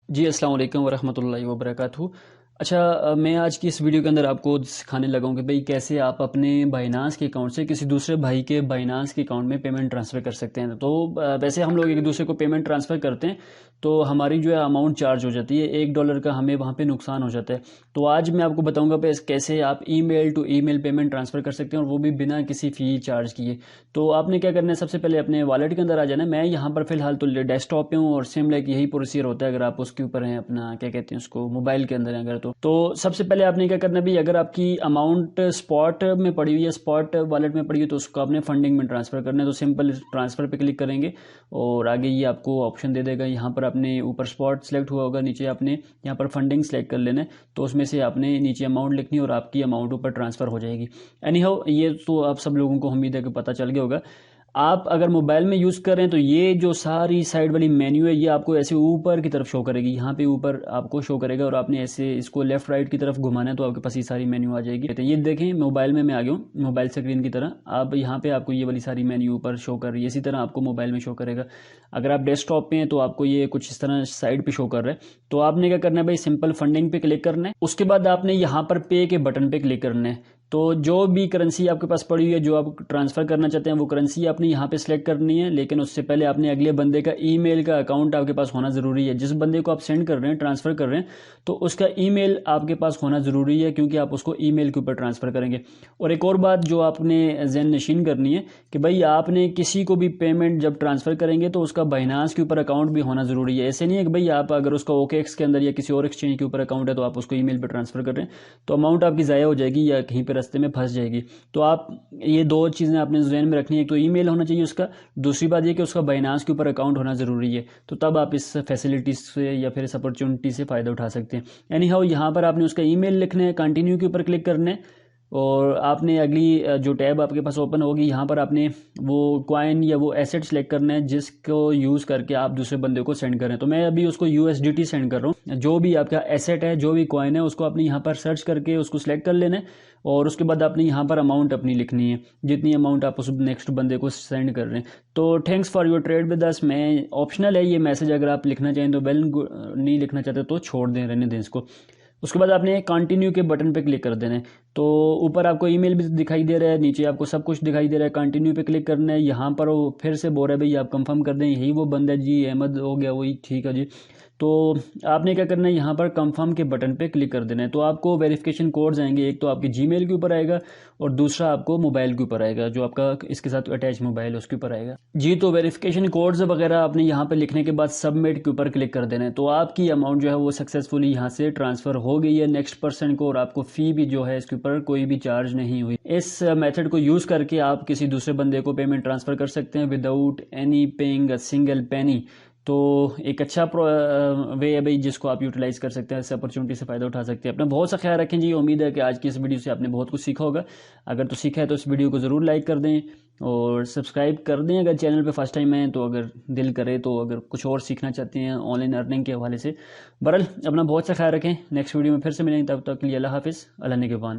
जी, अस्सलाम वालेकुम वरहमतुल्लाहि वबरकातुहू। अच्छा, मैं आज की इस वीडियो के अंदर आपको सिखाने लगा हूँ कि भाई कैसे आप अपने बाइनांस के अकाउंट से किसी दूसरे भाई के बाइनांस के अकाउंट में पेमेंट ट्रांसफ़र कर सकते हैं। तो वैसे हम लोग एक दूसरे को पेमेंट ट्रांसफ़र करते हैं तो हमारी जो है अमाउंट चार्ज हो जाती है, $1 का हमें वहाँ पे नुकसान हो जाता है। तो आज मैं आपको बताऊँगा कैसे आप email to email payment transfer कर सकते हैं और वो भी बिना किसी फ़ी चार्ज किए। तो आपने क्या करना है, सबसे पहले अपने वॉलेट के अंदर आ जाना है। मैं यहाँ पर फ़िलहाल तो डेस्कटॉप पे हूँ और सेम लाइक यही प्रोसीजर होता है अगर आप उसके ऊपर हैं, अपना क्या कहते हैं उसको, मोबाइल के अंदर हैं अगर तो सबसे पहले आपने क्या करना है भाई, अगर आपकी अमाउंट स्पॉट में पड़ी हुई है, स्पॉट वॉलेट में पड़ी हुई है, तो उसको आपने फंडिंग में ट्रांसफ़र करना है। तो सिंपल ट्रांसफ़र पे क्लिक करेंगे और आगे ये आपको ऑप्शन दे देगा। यहाँ पर आपने ऊपर स्पॉट सेलेक्ट हुआ होगा, नीचे आपने यहाँ पर फंडिंग सेलेक्ट कर लेना है। तो उसमें से आपने नीचे अमाउंट लिखनी है और आपकी अमाउंट ऊपर ट्रांसफ़र हो जाएगी। एनी हाउ, ये तो आप सब लोगों को उम्मीद है कि पता चल गया होगा। आप अगर मोबाइल में यूज़ कर रहे हैं तो ये जो सारी साइड वाली मेन्यू है ये आपको ऐसे ऊपर की तरफ शो करेगी, यहाँ पे ऊपर आपको शो करेगा और आपने ऐसे इसको लेफ्ट राइट की तरफ घुमाना है तो आपके पास ये सारी मेन्यू आ जाएगी। तो ये देखें, मोबाइल में मैं आ गया हूँ मोबाइल स्क्रीन की तरह। अब यहाँ पे आपको ये वाली सारी मेन्यू ऊपर शो कर रही है, इसी तरह आपको मोबाइल में शो करेगा। अगर आप डेस्कटॉप पे हैं तो आपको ये कुछ इस तरह साइड पे शो कर रहा है। तो आपने क्या करना है भाई, सिंपल फंडिंग पे क्लिक करना है। उसके बाद आपने यहाँ पर पे के बटन पे क्लिक करना है। तो जो भी करेंसी आपके पास पड़ी हुई है, जो आप ट्रांसफ़र करना चाहते हैं, वो करेंसी आपने यहाँ पे सिलेक्ट करनी है। लेकिन उससे पहले आपने अगले बंदे का ईमेल का अकाउंट आपके पास होना ज़रूरी है। जिस बंदे को आप सेंड कर रहे हैं, ट्रांसफ़र कर रहे हैं, तो उसका ईमेल आपके पास होना ज़रूरी है, क्योंकि आप उसको ईमेल के ऊपर ट्रांसफ़र करेंगे। और एक और बात जो आपने ज़हन नशीन करनी है कि भाई आपने किसी को भी पेमेंट जब ट्रांसफ़र करेंगे तो उसका बाइनांस के ऊपर अकाउंट भी होना ज़रूरी है। ऐसे नहीं है कि भाई आप अगर उसका OKX के अंदर या किसी और एक्सचेंज के ऊपर अकाउंट है तो आप उसको ईमेल पर ट्रांसफ़र कर रहे हैं तो अमाउंट आपकी ज़ाया हो जाएगी या कहीं पर रास्ते में फंस जाएगी। तो आप ये दो चीज़ें आपने जहन में रखनी है। एक तो ईमेल होना चाहिए उसका, दूसरी बात ये कि उसका बाइनांस के ऊपर अकाउंट होना ज़रूरी है। तो तब आप इस फैसिलिटी से या फिर इस अपॉर्चुनिटी से फ़ायदा उठा सकते हैं। एनी हाउ, यहाँ पर आपने उसका ईमेल लिखना है, कंटिन्यू के ऊपर क्लिक करना है और आपने अगली जो टैब आपके पास ओपन होगी, यहाँ पर आपने वो कॉइन या वो एसेट सेलेक्ट करना है जिसको यूज़ करके आप दूसरे बंदे को सेंड करें। तो मैं अभी उसको USDT सेंड कर रहा हूँ। जो भी आपका एसेट है, जो भी कॉइन है, उसको आपने यहाँ पर सर्च करके उसको सिलेक्ट कर लेना है और उसके बाद आपने यहाँ पर अमाउंट अपनी लिखनी है, जितनी अमाउंट आप उस नेक्स्ट बंदे को सेंड कर रहे हैं। तो thanks for your trade with us, मैं ऑप्शनल है ये मैसेज, अगर आप लिखना चाहें तो वेल, नहीं लिखना चाहते तो छोड़ दें, रहने दें इसको। उसके बाद आपने कंटिन्यू के बटन पे क्लिक कर देना है। तो ऊपर आपको ईमेल भी दिखाई दे रहा है, नीचे आपको सब कुछ दिखाई दे रहा है। कंटिन्यू पे क्लिक करना है। यहाँ पर वो फिर से बोल रहा है भाई आप कंफर्म कर दें, यही वो बंदा है जी, अहमद हो गया वही, ठीक है जी। तो आपने क्या करना है, यहाँ पर कंफर्म के बटन पे क्लिक कर देना है। तो आपको वेरिफिकेशन कोड्स आएंगे, एक तो आपके जीमेल के ऊपर आएगा और दूसरा आपको मोबाइल के ऊपर आएगा, जो आपका इसके साथ अटैच मोबाइल है उसके ऊपर आएगा जी। तो वेरिफिकेशन कोड्स वगैरह आपने यहाँ पे लिखने के बाद सबमिट के ऊपर क्लिक कर देना है। तो आपकी अमाउंट जो है वो सक्सेसफुली यहाँ से ट्रांसफ़र हो गई है नेक्स्ट पर्सन को, और आपको फ़ी भी जो है इसके ऊपर कोई भी चार्ज नहीं हुई। इस मेथड को यूज़ करके आप किसी दूसरे बंदे को पेमेंट ट्रांसफ़र कर सकते हैं without any paying a single penny. तो एक अच्छा वे है भाई, जिसको आप यूटिलाइज़ कर सकते हैं, इस अपॉर्चुनिटी से फ़ायदा उठा सकते हैं। अपना बहुत सा ख्याल रखें जी। उम्मीद है कि आज की इस वीडियो से आपने बहुत कुछ सीखा होगा। अगर तो सीखा है तो इस वीडियो को ज़रूर लाइक कर दें और सब्सक्राइब कर दें अगर चैनल पे फर्स्ट टाइम है तो, अगर दिल करे तो, अगर कुछ और सीखना चाहते हैं ऑनलाइन अर्निंग के हवाले से। बहरहाल अपना बहुत सा ख्याल रखें। नेक्स्ट वीडियो में फिर से मिलेंगे, तब तक के लिए अल्लाह हाफिज़, अल्लाह निगहबान।